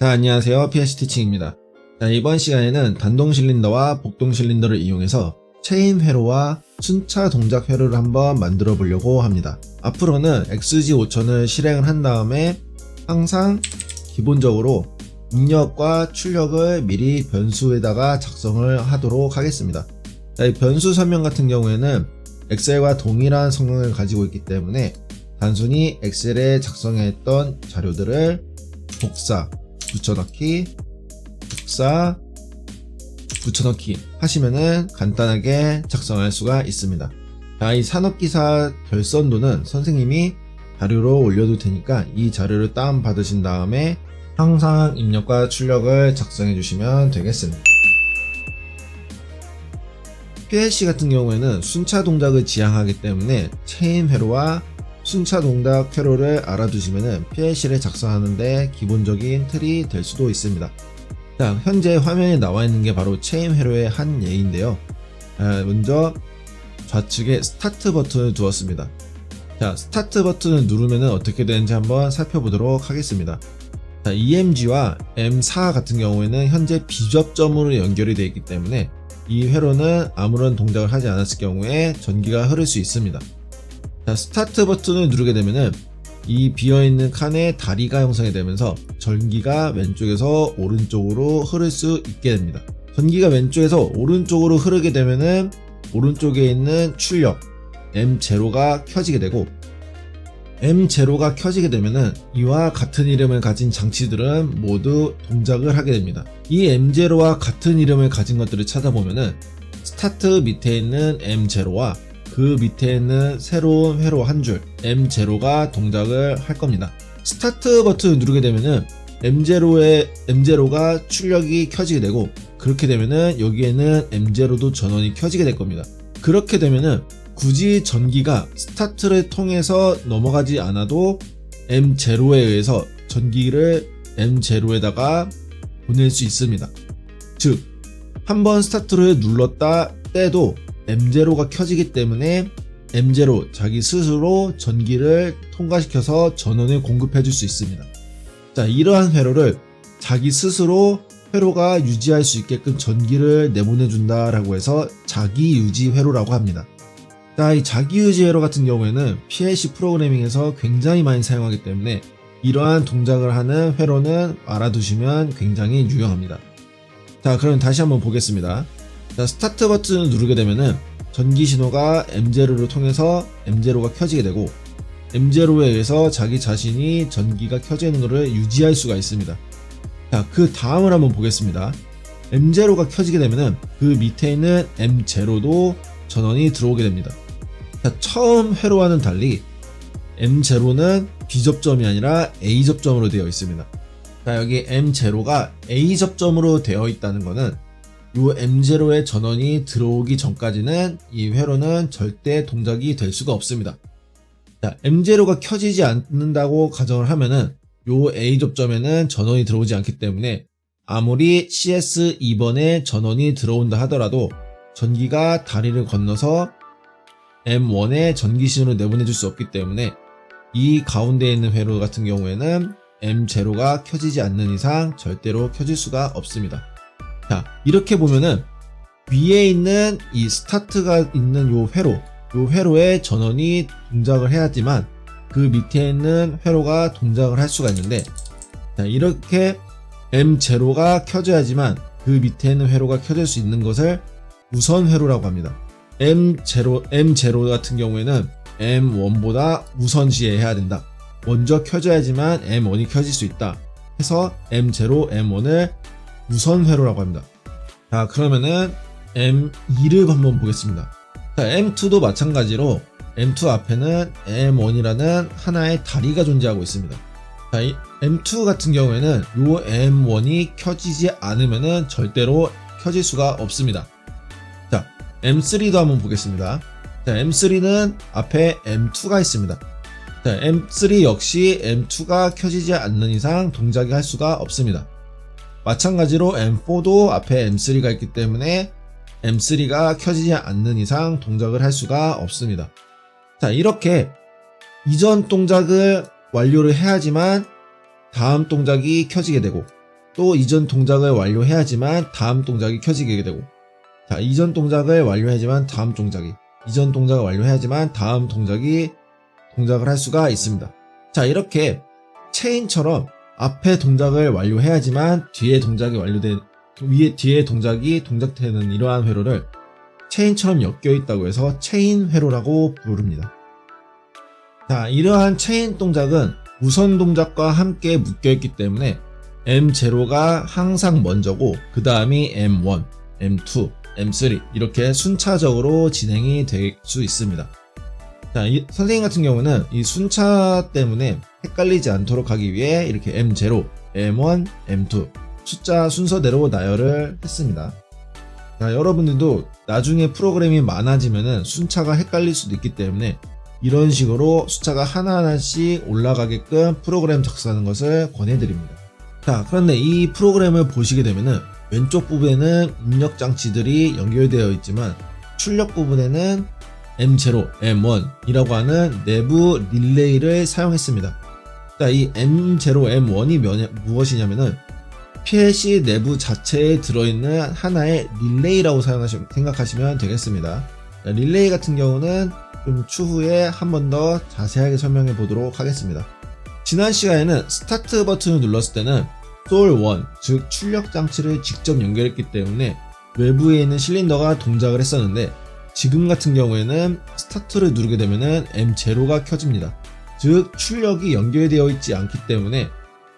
자, 안녕하세요. PS 티칭입니다. 자, 이번 시간에는 단동 실린더와 복동 실린더를 이용해서 체인 회로와 순차 동작 회로를 한번 만들어 보려고 합니다. 앞으로는 XG5000을 실행을 한 다음에 항상 기본적으로 입력과 출력을 미리 변수에다가 작성을 하도록 하겠습니다. 자, 이 변수 설명 같은 경우에는 엑셀과 동일한 성능을 가지고 있기 때문에 단순히 엑셀에 작성했던 자료들을 복사, 붙여넣기, 복사, 붙여넣기 하시면은 간단하게 작성할 수가 있습니다. 자, 이 산업기사 결선도는 선생님이 자료로 올려둘 테니까 이 자료를 다운받으신 다음에 항상 입력과 출력을 작성해 주시면 되겠습니다. PLC 같은 경우에는 순차 동작을 지향하기 때문에 체인 회로와 순차 동작 회로를 알아두시면 PLC를 작성하는데 기본적인 틀이 될 수도 있습니다. 자, 현재 화면에 나와 있는 게 바로 체인 회로의 한 예인데요. 먼저 좌측에 스타트 버튼을 두었습니다. 자, 스타트 버튼을 누르면 어떻게 되는지 한번 살펴보도록 하겠습니다. 자, EMG와 M4 같은 경우에는 현재 비접점으로 연결이 되어 있기 때문에 이 회로는 아무런 동작을 하지 않았을 경우에 전기가 흐를 수 있습니다. 자, 스타트 버튼을 누르게 되면은 이 비어있는 칸에 다리가 형성이 되면서 전기가 왼쪽에서 오른쪽으로 흐를 수 있게 됩니다. 전기가 왼쪽에서 오른쪽으로 흐르게 되면은 오른쪽에 있는 출력 M0가 켜지게 되고, M0가 켜지게 되면은 이와 같은 이름을 가진 장치들은 모두 동작을 하게 됩니다. 이 M0와 같은 이름을 가진 것들을 찾아보면은 스타트 밑에 있는 M0와 그 밑에 있는 새로운 회로 한 줄 M0가 동작을 할 겁니다. 스타트 버튼을 누르게 되면은 M0가 출력이 켜지게 되고, 그렇게 되면은 여기에는 M0도 전원이 켜지게 될 겁니다. 그렇게 되면은 굳이 전기가 스타트를 통해서 넘어가지 않아도 M0에 의해서 전기를 M0에다가 보낼 수 있습니다. 즉, 한번 스타트를 눌렀다 떼도 M0가 켜지기 때문에 M0 자기 스스로 전기를 통과시켜서 전원을 공급해 줄 수 있습니다. 자, 이러한 회로를 자기 스스로 회로가 유지할 수 있게끔 전기를 내보내 준다라고 해서 자기유지 회로라고 합니다. 자, 이 자기유지 회로 같은 경우에는 PLC 프로그래밍에서 굉장히 많이 사용하기 때문에 이러한 동작을 하는 회로는 알아두시면 굉장히 유용합니다. 자, 그럼 다시 한번 보겠습니다. 자, 스타트 버튼을 누르게 되면은 전기 신호가 M0를 통해서 M0가 켜지게 되고, M0에 의해서 자기 자신이 전기가 켜져 있는 것을 유지할 수가 있습니다. 자, 그 다음을 한번 보겠습니다. M0가 켜지게 되면은 그 밑에 있는 M0도 전원이 들어오게 됩니다. 자, 처음 회로와는 달리 M0는 B접점이 아니라 A접점으로 되어 있습니다. 자, 여기 M0가 A접점으로 되어 있다는 것은 이 M0의 전원이 들어오기 전까지는 이 회로는 절대 동작이 될 수가 없습니다. 자, M0가 켜지지 않는다고 가정을 하면은 이 A접점에는 전원이 들어오지 않기 때문에 아무리 CS2번에 전원이 들어온다 하더라도 전기가 다리를 건너서 M1에 전기 신호를 내보내줄 수 없기 때문에 이 가운데에 있는 회로 같은 경우에는 M0가 켜지지 않는 이상 절대로 켜질 수가 없습니다. 자, 이렇게 보면은 위에 있는 이 스타트가 있는 요 회로에 전원이 동작을 해야지만 그 밑에 있는 회로가 동작을 할 수가 있는데, 자, 이렇게 M0가 켜져야지만 그 밑에 있는 회로가 켜질 수 있는 것을 우선 회로라고 합니다. M0 같은 경우에는 M1보다 우선시해야 된다. 먼저 켜져야지만 M1이 켜질 수 있다 해서 M0, M1을 우선 회로라고 합니다. 자, 그러면은 M2를 한번 보겠습니다. 자, M2도 마찬가지로 M2 앞에는 M1이라는 하나의 다리가 존재하고 있습니다. 자, 이 M2 같은 경우에는 이 M1이 켜지지 않으면은 절대로 켜질 수가 없습니다. 자, M3도 한번 보겠습니다. 자, M3는 앞에 M2가 있습니다. 자, M3 역시 M2가 켜지지 않는 이상 동작이 할 수가 없습니다. 마찬가지로 M4도 앞에 M3가 있기 때문에 M3가 켜지지 않는 이상 동작을 할 수가 없습니다. 자, 이렇게 이전 동작을 완료를 해야지만 다음 동작이 켜지게 되고, 또 이전 동작을 완료해야지만 다음 동작이 켜지게 되고, 자, 이전 동작을 완료해야지만 다음 동작이, 이전 동작을 완료해야지만 다음 동작을 할 수가 있습니다. 자, 이렇게 체인처럼 앞에 동작을 완료해야지만 뒤에 동작이 동작되는 이러한 회로를 체인처럼 엮여 있다고 해서 체인 회로라고 부릅니다. 자, 이러한 체인 동작은 우선 동작과 함께 묶여 있기 때문에 M0가 항상 먼저고 그 다음이 M1, M2, M3 이렇게 순차적으로 진행이 될 수 있습니다. 자, 선생님 같은 경우는 이 순차 때문에 헷갈리지 않도록 하기 위해 이렇게 M0, M1, M2 숫자 순서대로 나열을 했습니다. 자, 여러분들도 나중에 프로그램이 많아지면은 순차가 헷갈릴 수도 있기 때문에 이런 식으로 숫자가 하나하나씩 올라가게끔 프로그램 작성하는 것을 권해드립니다. 자, 그런데 이 프로그램을 보시게 되면은 왼쪽 부분에는 입력 장치들이 연결되어 있지만 출력 부분에는 M0, M1이라고 하는 내부 릴레이를 사용했습니다. 자, 이 M0, M1이 무엇이냐면은 PLC 내부 자체에 들어있는 하나의 릴레이라고 생각하시면 되겠습니다. 자, 릴레이 같은 경우는 좀 추후에 한 번 더 자세하게 설명해 보도록 하겠습니다. 지난 시간에는 스타트 버튼을 눌렀을 때는 솔1, 즉 출력 장치를 직접 연결했기 때문에 외부에 있는 실린더가 동작을 했었는데 지금 같은 경우에는 스타트를 누르게 되면은 M0가 켜집니다. 즉 출력이 연결되어 있지 않기 때문에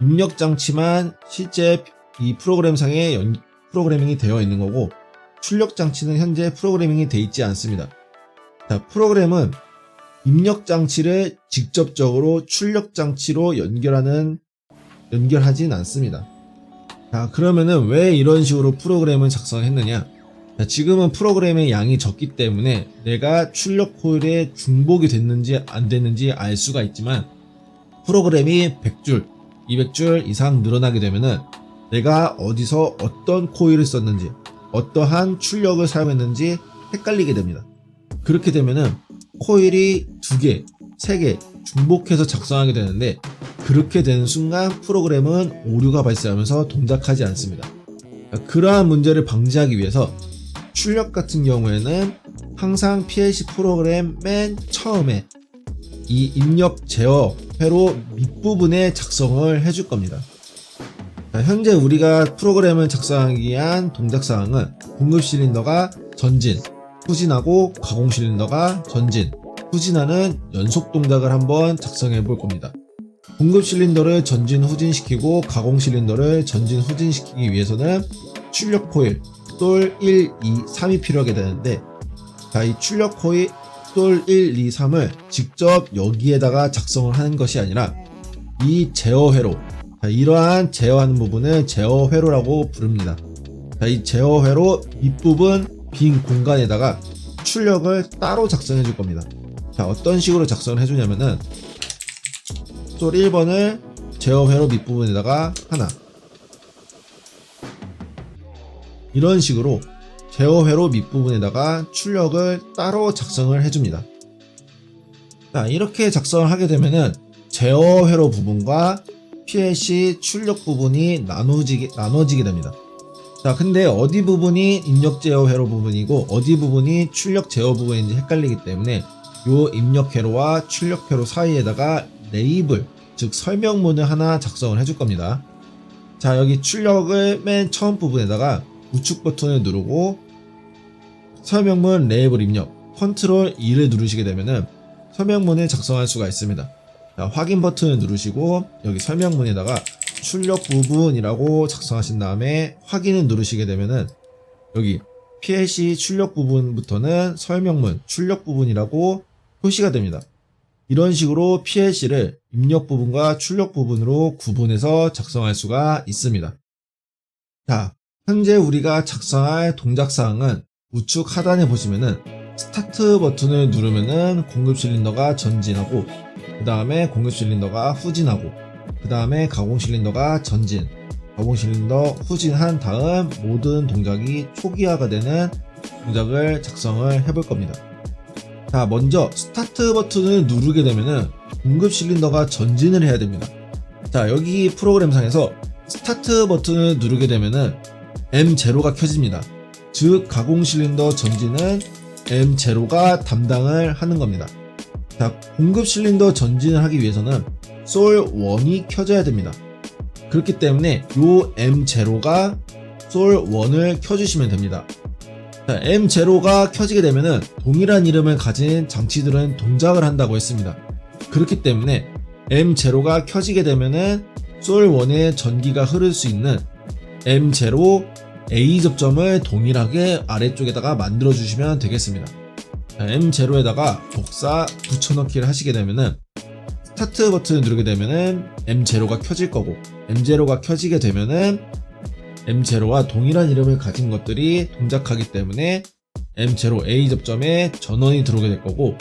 입력 장치만 실제 이 프로그램상에 프로그래밍이 되어 있는 거고 출력 장치는 현재 프로그래밍이 되어 있지 않습니다. 자, 프로그램은 입력 장치를 직접적으로 출력 장치로 연결하진 않습니다. 자, 그러면은 왜 이런 식으로 프로그램을 작성했느냐? 자, 지금은 프로그램의 양이 적기 때문에 내가 출력 코일에 중복이 됐는지 안 됐는지 알 수가 있지만 프로그램이 100줄, 200줄 이상 늘어나게 되면은 내가 어디서 어떤 코일을 썼는지, 어떠한 출력을 사용했는지 헷갈리게 됩니다. 그렇게 되면은 코일이 2개, 3개 중복해서 작성하게 되는데 그렇게 되는 순간 프로그램은 오류가 발생하면서 동작하지 않습니다. 그러한 문제를 방지하기 위해서 출력 같은 경우에는 항상 PLC 프로그램 맨 처음에 이 입력 제어 회로 밑부분에 작성을 해줄 겁니다. 자, 현재 우리가 프로그램을 작성하기 위한 동작사항은 공급 실린더가 전진, 후진하고 가공 실린더가 전진, 후진하는 연속 동작을 한번 작성해 볼 겁니다. 공급 실린더를 전진 후진시키고 가공 실린더를 전진 후진시키기 위해서는 출력 코일 솔 1, 2, 3이 필요하게 되는데 자, 이 출력 코일 솔 1, 2, 3을 직접 여기에다가 작성을 하는 것이 아니라 이 제어 회로, 자, 이러한 제어하는 부분을 제어 회로라고 부릅니다. 자, 이 제어 회로 밑부분 빈 공간에다가 출력을 따로 작성해 줄 겁니다. 자, 어떤 식으로 작성을 해주냐면은 솔 1번을 제어 회로 밑부분에다가 하나, 이런 식으로 제어 회로 밑부분에다가 출력을 따로 작성을 해줍니다. 자, 이렇게 작성을 하게 되면은 제어 회로 부분과 PLC 출력 부분이 나눠지게 됩니다. 자, 근데 어디 부분이 입력 제어 회로 부분이고 어디 부분이 출력 제어 부분인지 헷갈리기 때문에 요 입력 회로와 출력 회로 사이에다가 레이블, 즉 설명문을 하나 작성을 해줄 겁니다. 자, 여기 출력을 맨 처음 부분에다가 우측 버튼을 누르고 설명문 레이블 입력 컨트롤 2를 누르시게 되면은 설명문을 작성할 수가 있습니다. 자, 확인 버튼을 누르시고 여기 설명문에다가 출력 부분이라고 작성하신 다음에 확인을 누르시게 되면은 여기 PLC 출력 부분부터는 설명문 출력 부분이라고 표시가 됩니다. 이런 식으로 PLC를 입력 부분과 출력 부분으로 구분해서 작성할 수가 있습니다. 자, 현재 우리가 작성할 동작사항은 우측 하단에 보시면은 스타트 버튼을 누르면은 공급 실린더가 전진하고 그 다음에 공급 실린더가 후진하고 그 다음에 가공 실린더가 전진, 가공 실린더 후진한 다음 모든 동작이 초기화가 되는 동작을 작성을 해볼 겁니다. 자, 먼저 스타트 버튼을 누르게 되면은 공급 실린더가 전진을 해야 됩니다. 자, 여기 프로그램상에서 스타트 버튼을 누르게 되면은 M0가 켜집니다. 즉 가공 실린더 전진은 M0가 담당을 하는 겁니다. 자, 공급 실린더 전진을 하기 위해서는 솔1이 켜져야 됩니다. 그렇기 때문에 요 M0가 솔1을 켜주시면 됩니다. 자, M0가 켜지게 되면은 동일한 이름을 가진 장치들은 동작을 한다고 했습니다. 그렇기 때문에 M0가 켜지게 되면은 솔1에 전기가 흐를 수 있는 M0 A 접점을 동일하게 아래쪽에다가 만들어 주시면 되겠습니다. M0에다가 복사 붙여넣기를 하시게 되면은 스타트 버튼을 누르게 되면은 M0가 켜질 거고, M0가 켜지게 되면은 M0와 동일한 이름을 가진 것들이 동작하기 때문에 M0 A 접점에 전원이 들어오게 될 거고,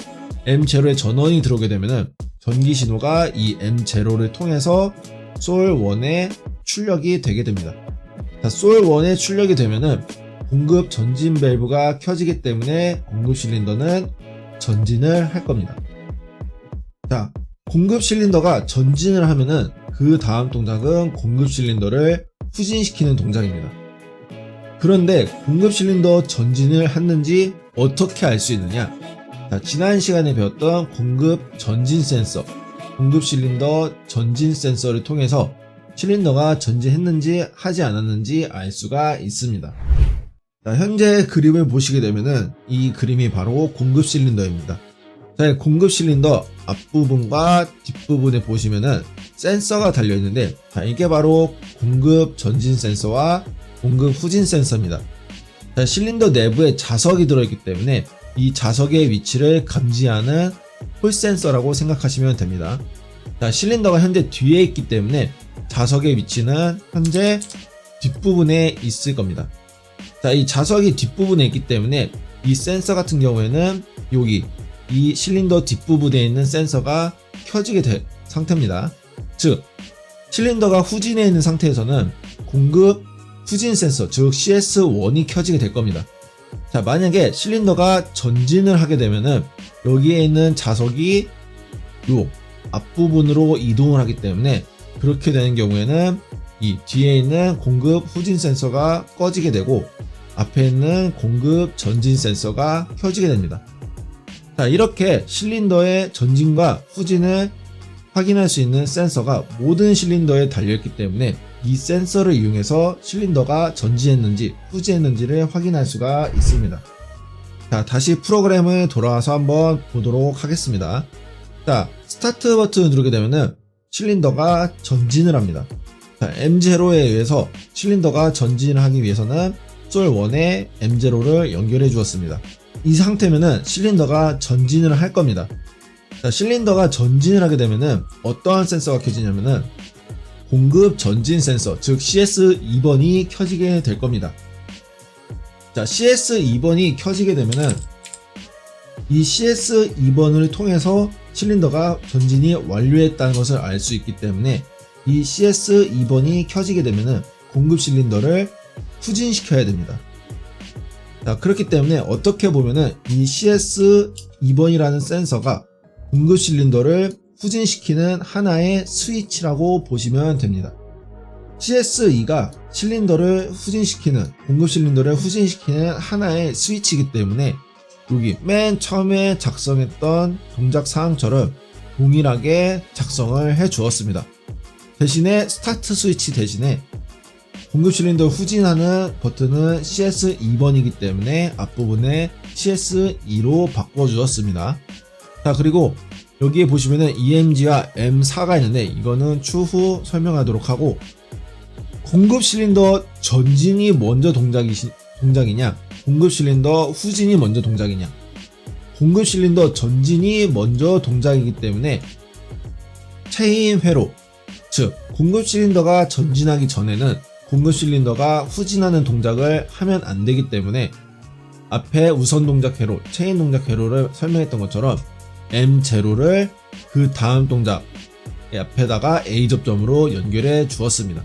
M0에 전원이 들어오게 되면은 전기 신호가 이 M0를 통해서 솔1에 출력이 되게 됩니다. 자, 솔1에 출력이 되면은 공급 전진 밸브가 켜지기 때문에 공급 실린더는 전진을 할 겁니다. 자, 공급 실린더가 전진을 하면은 그 다음 동작은 공급 실린더를 후진시키는 동작입니다. 그런데 공급 실린더 전진을 했는지 어떻게 알 수 있느냐? 자, 지난 시간에 배웠던 공급 전진 센서, 공급 실린더 전진 센서를 통해서 실린더가 전진했는지 하지 않았는지 알 수가 있습니다. 자, 현재 그림을 보시게 되면은 이 그림이 바로 공급 실린더입니다. 자, 공급 실린더 앞부분과 뒷부분에 보시면은 센서가 달려있는데, 자, 이게 바로 공급 전진 센서와 공급 후진 센서입니다. 자, 실린더 내부에 자석이 들어있기 때문에 이 자석의 위치를 감지하는 홀 센서라고 생각하시면 됩니다. 자, 실린더가 현재 뒤에 있기 때문에 자석의 위치는 현재 뒷부분에 있을 겁니다. 자, 이 자석이 뒷부분에 있기 때문에 이 센서 같은 경우에는 여기 이 실린더 뒷부분에 있는 센서가 켜지게 될 상태입니다. 즉 실린더가 후진해 있는 상태에서는 공급 후진 센서, 즉 CS1이 켜지게 될 겁니다. 자, 만약에 실린더가 전진을 하게 되면은 여기에 있는 자석이 요 앞부분으로 이동을 하기 때문에 그렇게 되는 경우에는 이 뒤에 있는 공급 후진 센서가 꺼지게 되고 앞에 있는 공급 전진 센서가 켜지게 됩니다. 자, 이렇게 실린더의 전진과 후진을 확인할 수 있는 센서가 모든 실린더에 달려있기 때문에 이 센서를 이용해서 실린더가 전진했는지 후진했는지를 확인할 수가 있습니다. 자, 다시 프로그램을 돌아와서 한번 보도록 하겠습니다. 자, 스타트 버튼을 누르게 되면은 실린더가 전진을 합니다. 자, M0에 의해서 실린더가 전진을 하기 위해서는 솔1에 M0를 연결해 주었습니다. 이 상태면은 실린더가 전진을 할 겁니다. 자, 실린더가 전진을 하게 되면은 어떠한 센서가 켜지냐면은 공급 전진 센서, 즉 CS2번이 켜지게 될 겁니다. 자, CS2번이 켜지게 되면은 이 CS2번을 통해서 실린더가 전진이 완료했다는 것을 알 수 있기 때문에 이 CS2번이 켜지게 되면은 공급 실린더를 후진시켜야 됩니다. 자, 그렇기 때문에 어떻게 보면은 이 CS2번이라는 센서가 공급 실린더를 후진시키는 하나의 스위치라고 보시면 됩니다. CS2가 실린더를 후진시키는, 공급 실린더를 후진시키는 하나의 스위치이기 때문에 여기 맨 처음에 작성했던 동작 사항처럼 동일하게 작성을 해 주었습니다. 대신에 스타트 스위치 대신에 공급 실린더 후진하는 버튼은 CS2번이기 때문에 앞부분에 CS2로 바꿔 주었습니다. 자, 그리고 여기에 보시면은 EMG와 M4가 있는데 이거는 추후 설명하도록 하고, 공급 실린더 전진이 먼저 동작이냐, 공급 실린더 후진이 먼저 동작이냐. 공급 실린더 전진이 먼저 동작이기 때문에 체인 회로, 즉 공급 실린더가 전진하기 전에는 공급 실린더가 후진하는 동작을 하면 안 되기 때문에 앞에 우선 동작 회로, 체인 동작 회로를 설명했던 것처럼 M0를 그 다음 동작 앞에다가 A 접점으로 연결해 주었습니다.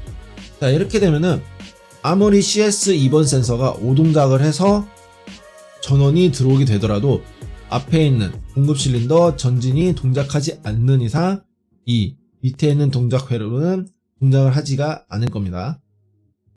자, 이렇게 되면은 아무리 CS2번 센서가 5동작을 해서 전원이 들어오게 되더라도 앞에 있는 공급 실린더 전진이 동작하지 않는 이상 이 밑에 있는 동작 회로는 동작을 하지가 않을 겁니다.